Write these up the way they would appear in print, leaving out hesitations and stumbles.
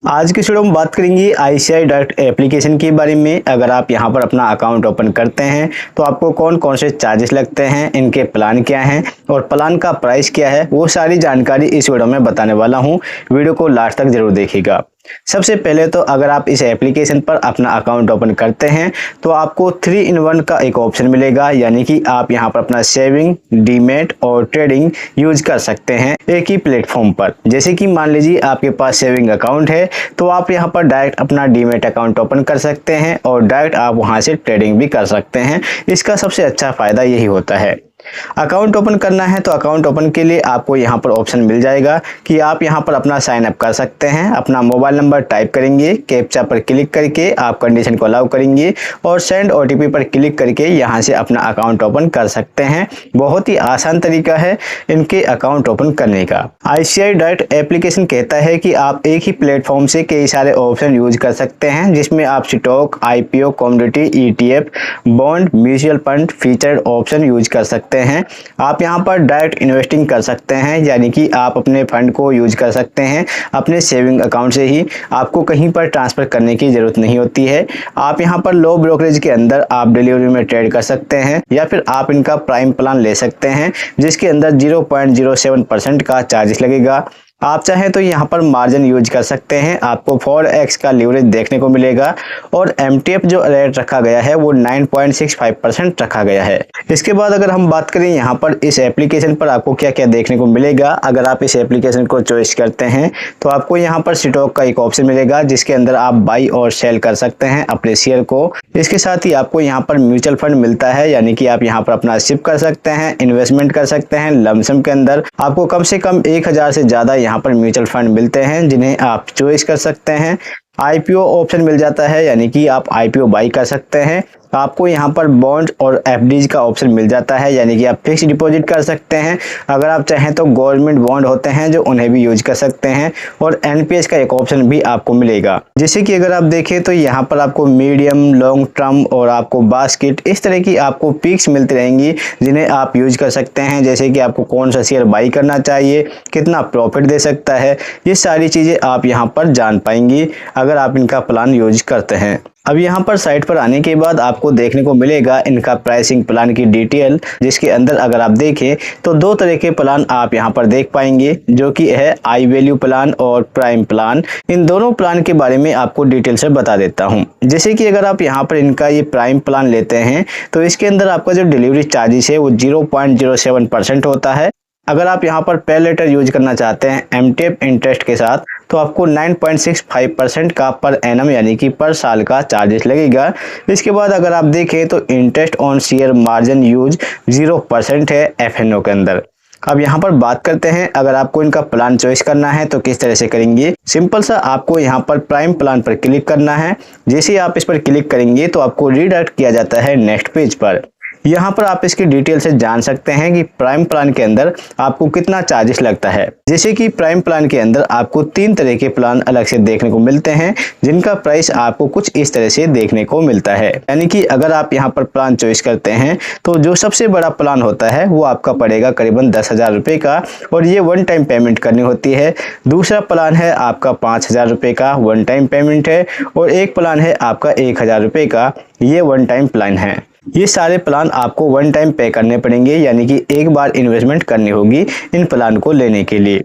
आज की वीडियो में बात करेंगे आईसीआई डायरेक्ट एप्लीकेशन के बारे में। अगर आप यहां पर अपना अकाउंट ओपन करते हैं तो आपको कौन कौन से चार्जेस लगते हैं, इनके प्लान क्या हैं और प्लान का प्राइस क्या है, वो सारी जानकारी इस वीडियो में बताने वाला हूं। वीडियो को लास्ट तक जरूर देखिएगा। सबसे पहले तो अगर आप इस एप्लीकेशन पर अपना अकाउंट ओपन करते हैं तो आपको 3-in-1 का एक ऑप्शन मिलेगा, यानी कि आप यहां पर अपना सेविंग, डीमैट और ट्रेडिंग यूज कर सकते हैं एक ही प्लेटफॉर्म पर। जैसे कि मान लीजिए आपके पास सेविंग अकाउंट है तो आप यहां पर डायरेक्ट अपना डीमैट अकाउंट ओपन कर सकते हैं और डायरेक्ट आप वहां से ट्रेडिंग भी कर सकते हैं। इसका सबसे अच्छा फायदा यही होता है। अकाउंट ओपन करना है तो अकाउंट ओपन के लिए आपको यहां पर ऑप्शन मिल जाएगा कि आप यहां पर अपना साइन अप कर सकते हैं। अपना मोबाइल नंबर टाइप करेंगे, कैप्चा पर क्लिक करके आप कंडीशन को अलाउ करेंगे और सेंड ओटीपी पर क्लिक करके यहां से अपना अकाउंट ओपन कर सकते हैं। बहुत ही आसान तरीका है इनके अकाउंट ओपन करने का। आईसीआई डायरेक्ट एप्लीकेशन कहता है कि आप एक ही प्लेटफॉर्म से कई सारे ऑप्शन यूज कर सकते हैं, जिसमें आप stock, IPO, commodity, ETF, bond, mutual fund, featured option use कर सकते हैं। आप यहां पर डायरेक्ट इन्वेस्टिंग कर सकते हैं, यानी कि आप अपने फंड को यूज कर सकते हैं अपने सेविंग अकाउंट से ही। आपको कहीं पर ट्रांसफर करने की जरूरत नहीं होती है। आप यहां पर लो ब्रोकरेज के अंदर आप डिलीवरी में ट्रेड कर सकते हैं, या फिर आप इनका प्राइम प्लान ले सकते हैं जिसके अंदर 0.07% का चार्जेस लगेगा। आप चाहें तो यहाँ पर मार्जिन यूज कर सकते हैं, आपको 4x का लीवरेज देखने को मिलेगा और एमटीएफ जो रेट रखा गया है वो 9.65% रखा गया है। इसके बाद अगर हम बात करें यहाँ पर इस एप्लीकेशन पर आपको क्या क्या देखने को मिलेगा। अगर आप इस एप्लीकेशन को चॉइस करते हैं तो आपको यहाँ पर स्टॉक का एक ऑप्शन मिलेगा, जिसके अंदर आप बाई और सेल कर सकते हैं अपने शेयर को। इसके साथ ही आपको यहाँ पर म्यूचुअल फंड मिलता है, यानी कि आप यहाँ पर अपना शिप कर सकते हैं, इन्वेस्टमेंट कर सकते हैं। लमसम के अंदर आपको कम से कम 1000 से ज्यादा यहाँ पर म्यूचुअल फंड मिलते हैं, जिन्हें आप चॉइस कर सकते हैं। आईपीओ ऑप्शन मिल जाता है, यानी कि आप आईपीओ बाई कर सकते हैं। आपको यहाँ पर बॉन्ड और एफडीज का ऑप्शन मिल जाता है, यानी कि आप फिक्स डिपॉजिट कर सकते हैं। अगर आप चाहें तो गवर्नमेंट बॉन्ड होते हैं जो उन्हें भी यूज कर सकते हैं और एनपीएस का एक ऑप्शन भी आपको मिलेगा। जैसे कि अगर आप देखें तो यहाँ पर आपको मीडियम, लॉन्ग टर्म और आपको बास्केट, इस तरह की आपको पिक्स मिलती रहेंगी जिन्हें आप यूज कर सकते हैं। जैसे कि आपको कौन सा शेयर बाई करना चाहिए, कितना प्रॉफिट दे सकता है, ये सारी चीजें आप यहाँ पर जान पाएंगी अगर आप इनका प्लान यूज करते हैं। अब यहाँ पर साइट पर आने के बाद आपको देखने को मिलेगा इनका प्राइसिंग प्लान की डिटेल, जिसके अंदर अगर आप देखें तो दो तरह के प्लान आप यहाँ पर देख पाएंगे, जो कि है आई वैल्यू प्लान और प्राइम प्लान। इन दोनों प्लान के बारे में आपको डिटेल से बता देता हूँ। जैसे कि अगर आप यहाँ पर इनका ये प्राइम प्लान लेते हैं तो इसके अंदर आपका जो डिलीवरी चार्जेस है वो 0.07% होता है। अगर आप यहाँ पर पे लेटर यूज करना चाहते हैं एमटीएफ इंटरेस्ट के साथ तो आपको 9.65% का पर एनम, यानी कि पर साल का चार्जेस लगेगा। इसके बाद अगर आप देखें तो interest on share margin use 0% है एफएनओ के अंदर। अब यहाँ पर बात करते हैं अगर आपको इनका प्लान चॉइस करना है तो किस तरह से करेंगे। सिंपल सा आपको यहाँ पर प्राइम प्लान पर क्लिक करना है। जैसे ही आप इस पर क्लिक करेंगे तो आपको रीडायरेक्ट किया जाता है नेक्स्ट पेज पर। यहाँ पर आप इसकी डिटेल से जान सकते हैं कि प्राइम प्लान के अंदर आपको कितना चार्जेस लगता है। जैसे कि प्राइम प्लान के अंदर आपको 3 तरह के प्लान अलग से देखने को मिलते हैं, जिनका प्राइस आपको कुछ इस तरह से देखने को मिलता है। यानी कि अगर आप यहाँ पर प्लान चॉइस करते हैं तो जो सबसे बड़ा प्लान होता है वो आपका पड़ेगा करीबन 10,000 रुपये का, और ये वन टाइम पेमेंट करनी होती है। दूसरा प्लान है आपका 5,000 रुपये का, वन टाइम पेमेंट है। और एक प्लान है आपका 1,000 रुपये का, ये वन टाइम प्लान है। ये सारे प्लान आपको वन टाइम पे करने पड़ेंगे, यानी कि एक बार इन्वेस्टमेंट करनी होगी इन प्लान को लेने के लिए।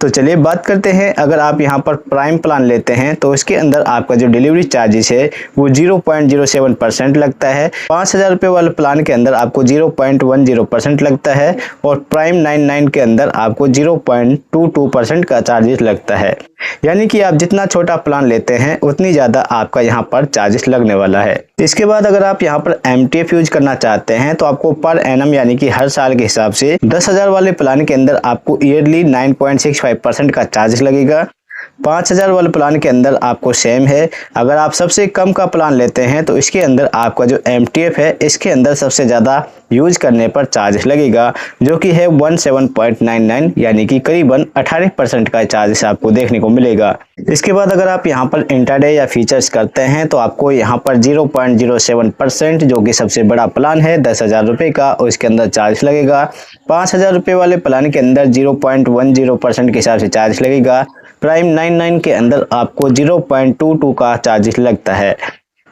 तो चलिए बात करते हैं, अगर आप यहाँ पर प्राइम प्लान लेते हैं तो इसके अंदर आपका जो डिलीवरी चार्जेस है वो 0.07% लगता है। 5,000 रुपये वाले प्लान के अंदर आपको 0.10% लगता है और प्राइम 99 के अंदर आपको 0.22% का चार्जेस लगता है। यानी कि आप जितना छोटा प्लान लेते हैं उतनी ज़्यादा आपका यहाँ पर चार्जेस लगने वाला है। इसके बाद अगर आप यहाँ पर एमटीएफ यूज करना चाहते हैं तो आपको पर एनम, यानी कि हर साल के हिसाब से 10,000 वाले प्लान के अंदर आपको ईयरली 9.65% का चार्जेस लगेगा। 5,000 वाले प्लान के अंदर आपको सेम है। अगर आप सबसे कम का प्लान लेते हैं तो इसके अंदर आपका जो एमटीएफ है इसके अंदर सबसे ज़्यादा यूज करने पर चार्जेस लगेगा, जो कि है 17.99, यानी कि करीबन 18% का चार्जेस आपको देखने को मिलेगा। इसके बाद अगर आप यहाँ पर इंट्राडे या फीचर्स करते हैं तो आपको यहाँ पर 0.07%, जो कि सबसे बड़ा प्लान है 10,000 रुपये का, और इसके अंदर चार्ज लगेगा। 5,000 रुपये वाले प्लान के अंदर 0.10% के हिसाब से चार्ज लगेगा। प्राइम 99 के अंदर आपको 0.22 का चार्जेस लगता है।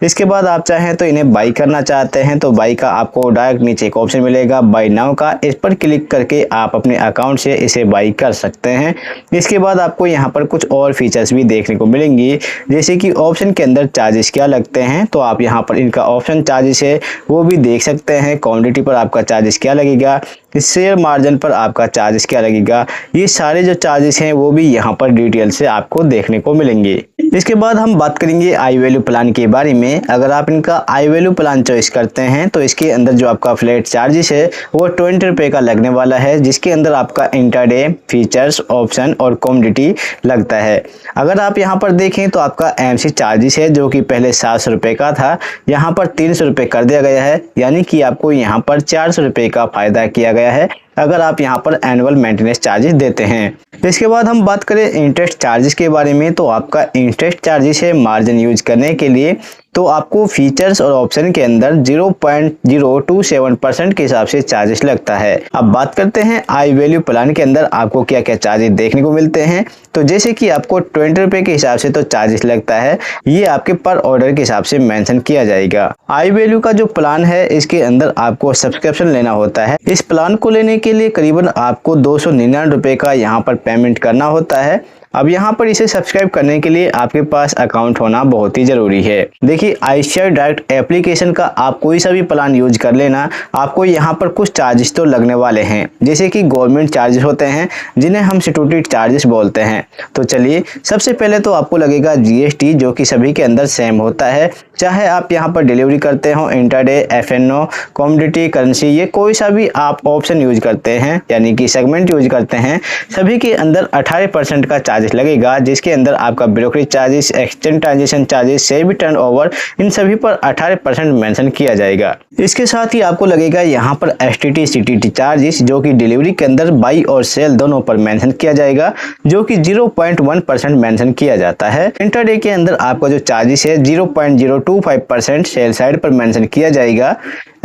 इसके बाद आप चाहें तो इन्हें बाई करना चाहते हैं तो बाई का आपको डायरेक्ट नीचे एक ऑप्शन मिलेगा बाई नाउ का, इस पर क्लिक करके आप अपने अकाउंट से इसे बाई कर सकते हैं। इसके बाद आपको यहाँ पर कुछ और फीचर्स भी देखने को मिलेंगी, जैसे कि ऑप्शन के अंदर चार्जेस क्या लगते हैं, तो आप यहाँ पर इनका ऑप्शन चार्जेस है वो भी देख सकते हैं। क्वांटिटी पर आपका चार्जेस क्या लगेगा, शेयर मार्जिन पर आपका चार्जेस क्या लगेगा, ये सारे जो चार्जेस हैं वो भी यहाँ पर डिटेल से आपको देखने को मिलेंगे। इसके बाद हम बात करेंगे आई वैल्यू प्लान के बारे में। अगर आप इनका आई वैल्यू प्लान चॉइस करते हैं तो इसके अंदर जो आपका फ्लैट चार्जेस है वो 20 रुपये का लगने वाला है, जिसके अंदर आपका इंटरडे, फीचर्स, ऑप्शन और कमोडिटी लगता है। अगर आप यहाँ पर देखें तो आपका एमसी चार्जेस है जो कि पहले 700 रुपये का था, यहाँ पर 300 रुपये कर दिया गया है, यानी कि आपको यहाँ पर 400 रुपये का फायदा किया गया है अगर आप यहाँ पर एनुअल मेंटेनेंस चार्जेस देते हैं। इसके बाद हम बात करें इंटरेस्ट चार्जेस के बारे में, तो आपका इंटरेस्ट चार्जेस है मार्जिन यूज करने के लिए, तो आपको फीचर्स और ऑप्शन के अंदर 0.027% के हिसाब से चार्जेस लगता है। अब बात करते हैं आई वैल्यू प्लान के अंदर आपको क्या क्या चार्जेस देखने को मिलते हैं। तो जैसे कि आपको 20 रुपये के हिसाब से तो चार्जेस लगता है, ये आपके पर ऑर्डर के हिसाब से मेंशन किया जाएगा। आई वैल्यू का जो प्लान है इसके अंदर आपको सब्सक्रिप्शन लेना होता है। इस प्लान को लेने के लिए करीबन आपको 299 रुपये का यहाँ पर पेमेंट करना होता है। अब यहाँ पर इसे सब्सक्राइब करने के लिए आपके पास अकाउंट होना बहुत ही जरूरी है। देखिए आईसीआई डायरेक्ट एप्लीकेशन का आप कोई सा भी प्लान यूज कर लेना, आपको यहाँ पर कुछ चार्जेस तो लगने वाले हैं, जैसे कि गवर्नमेंट चार्जेस होते हैं जिन्हें हम स्टैट्यूटरी चार्जेस बोलते हैं। तो चलिए सबसे पहले तो आपको लगेगा जीएसटी, जो कि सभी के अंदर सेम होता है, चाहे आप यहाँ पर डिलीवरी करते हो, इंटरडे, एफएनओ, कमोडिटी, करेंसी, ये कोई सा भी आप ऑप्शन यूज करते हैं यानी कि सेगमेंट यूज करते हैं, सभी के अंदर 18% का चार्जेस लगेगा, जिसके अंदर आपका brokerage charges, exchange transaction charges, SEBI turnover, इन सभी पर 18% मेंशन किया जाएगा। इसके साथ ही आपको लगेगा यहाँ पर एसटीटी सीटीटी चार्जेस, जो कि डिलीवरी के अंदर बाई और सेल दोनों पर मेंशन किया जाएगा, जो कि 0.1% मेंशन किया जाता है। इंटरडे के अंदर आपका जो चार्जेस है 0.025% सेल साइड पर मेंशन किया जाएगा।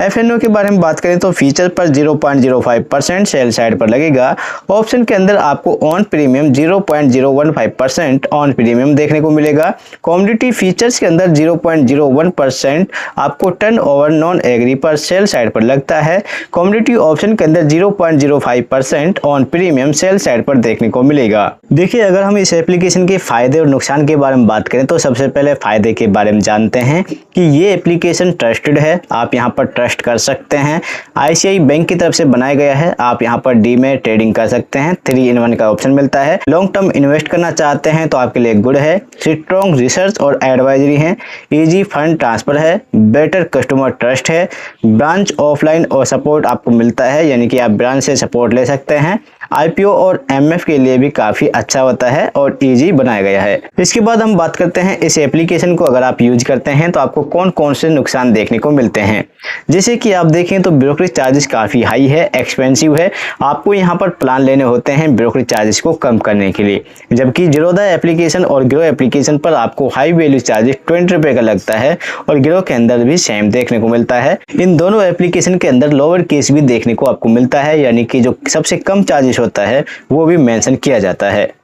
एफएनओ के बारे में बात करें तो फीचर पर 0.05% सेल साइड पर लगेगा। ऑप्शन के अंदर आपको ऑन प्रीमियम 0.015% ऑन प्रीमियम देखने को मिलेगा। कमोडिटी फीचर्स के अंदर 0.01% आपको टर्नओवर नॉन एग्री पर सेल साइड पर लगता है। कमोडिटी ऑप्शन के अंदर 0.05% ऑन प्रीमियम सेल साइड पर देखने को मिलेगा। देखिए अगर हम इस एप्लीकेशन के फायदे और नुकसान के बारे में बात करें तो सबसे पहले फायदे के बारे में जानते हैं कि ये एप्लीकेशन ट्रस्टेड है, आप यहाँ पर ट्रस्ट कर सकते हैं। आईसीआई बैंक की तरफ से बनाया गया है, आप यहाँ पर डीमेट ट्रेडिंग कर सकते हैं, 3-in-1 का ऑप्शन मिलता है। लॉन्ग टर्म इन्वेस्ट करना चाहते हैं तो आपके लिए गुड है। स्ट्रॉन्ग रिसर्च और एडवाइजरी है, इजी फंड ट्रांसफर है, बेटर कस्टमर ट्रस्ट है, ब्रांच ऑफलाइन और सपोर्ट आपको मिलता है, यानी कि आप ब्रांच से सपोर्ट ले सकते हैं। आईपीओ और एमएफ के लिए भी काफी अच्छा होता है और इजी बनाया गया है। इसके बाद हम बात करते हैं इस एप्लीकेशन को अगर आप यूज करते हैं तो आपको कौन कौन से नुकसान देखने को मिलते हैं। जैसे कि आप देखें तो ब्रोकरेज चार्जेस काफी हाई है, एक्सपेंसिव है, आपको यहाँ पर प्लान लेने होते हैं ब्रोकरेज चार्जेस को कम करने के लिए, जबकि जीरोधा एप्लीकेशन और ग्रो एप्लीकेशन पर आपको हाई वैल्यू चार्जेस 20 रुपये का लगता है और ग्रो के अंदर भी सेम देखने को मिलता है। इन दोनों एप्लीकेशन के अंदर लोअर केस भी देखने को आपको मिलता है, यानी कि जो सबसे कम चार्जेस होता है वो भी मेंशन किया जाता है।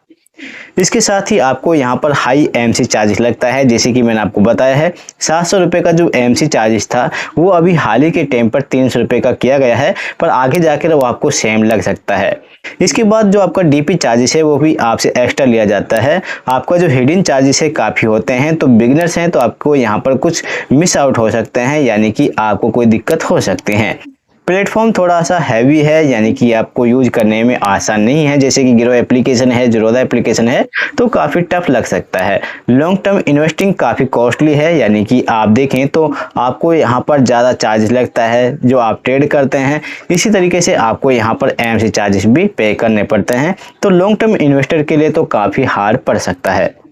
इसके साथ ही आपको यहाँ पर हाई एमसी चार्जेस लगता है, जैसे कि मैंने आपको बताया है 700 रुपये का जो एमसी चार्जेस था वो अभी हाल ही के टाइम पर 300 रुपये का किया गया है, पर आगे जाकर वो आपको सेम लग सकता है। इसके बाद जो आपका डीपी चार्जेस है वो भी आपसे एक्स्ट्रा लिया जाता है। आपका जो हिडन चार्जेस है काफ़ी होते हैं, तो बिगिनर्स हैं तो आपको यहाँ पर कुछ मिस आउट हो सकते हैं, यानी कि आपको कोई दिक्कत हो सकती है। प्लेटफॉर्म थोड़ा सा हैवी है, यानी कि आपको यूज करने में आसान नहीं है, जैसे कि गिरो एप्लीकेशन है, जीरोधा एप्लीकेशन है, तो काफ़ी टफ लग सकता है। लॉन्ग टर्म इन्वेस्टिंग काफ़ी कॉस्टली है, यानी कि आप देखें तो आपको यहाँ पर ज़्यादा चार्जेस लगता है जो आप ट्रेड करते हैं। इसी तरीके से आपको यहाँ पर एमसी चार्जेस भी पे करने पड़ते हैं, तो लॉन्ग टर्म इन्वेस्टर के लिए तो काफ़ी हार्ड पड़ सकता है।